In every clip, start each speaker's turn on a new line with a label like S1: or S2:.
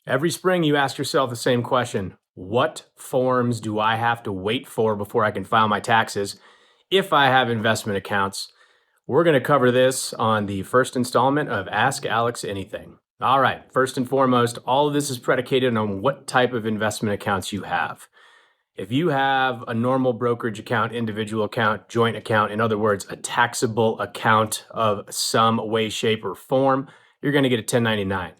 S1: Every spring, you ask yourself the same question. What forms do I have to wait for before I can file my taxes if I have investment accounts? We're going to cover this on the first installment of Ask Alex Anything. All right, first and foremost, all of this is predicated on what type of investment accounts you have. If you have a normal brokerage account, individual account, joint account, in other words, a taxable account of some way, shape, or form, you're going to get a 1099.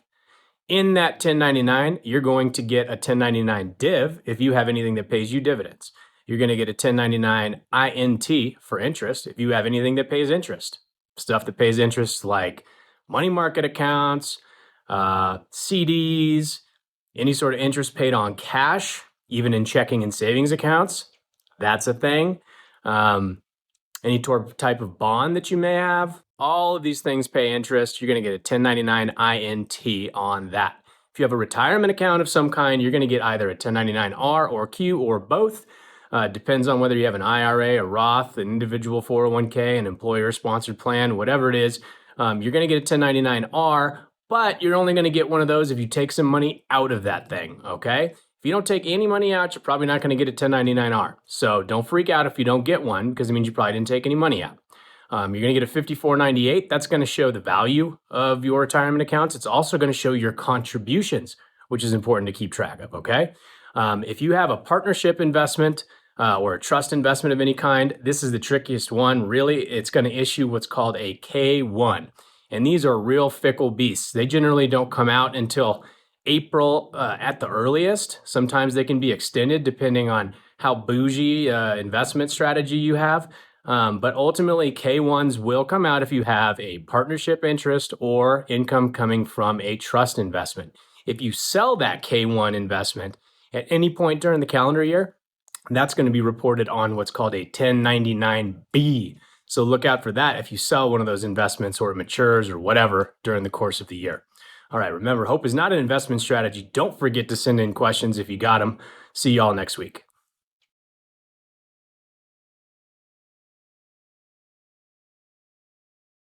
S1: In that 1099, you're going to get a 1099 div if you have anything that pays you dividends. You're going to get a 1099 INT for interest if you have anything that pays interest. Stuff that pays interest like money market accounts, CDs, any sort of interest paid on cash, even in checking and savings accounts. That's a thing. Any type of bond that you may have, all of these things pay interest. You're going to get a 1099 INT on that. If you have a retirement account of some kind, you're going to get either a 1099-R or Q or both. Depends on whether you have an IRA, a Roth, an individual 401k, an employer-sponsored plan, whatever it is. You're going to get a 1099-R, but you're only going to get one of those if you take some money out of that thing, okay? If you don't take any money out, you're probably not going to get a 1099-R. So don't freak out if you don't get one, because it means you probably didn't take any money out. You're going to get a 5498. That's going to show the value of your retirement accounts. It's also going to show your contributions, which is important to keep track of, okay? If you have a partnership investment or a trust investment of any kind, this is the trickiest one. Really, it's going to issue what's called a K1. And these are real fickle beasts. They generally don't come out until April at the earliest. Sometimes they can be extended depending on how bougie investment strategy you have. But ultimately, K1s will come out if you have a partnership interest or income coming from a trust investment. If you sell that K1 investment at any point during the calendar year, that's going to be reported on what's called a 1099-B. So look out for that if you sell one of those investments or it matures or whatever during the course of the year. All right, remember, hope is not an investment strategy. Don't forget to send in questions if you got them. See y'all next week.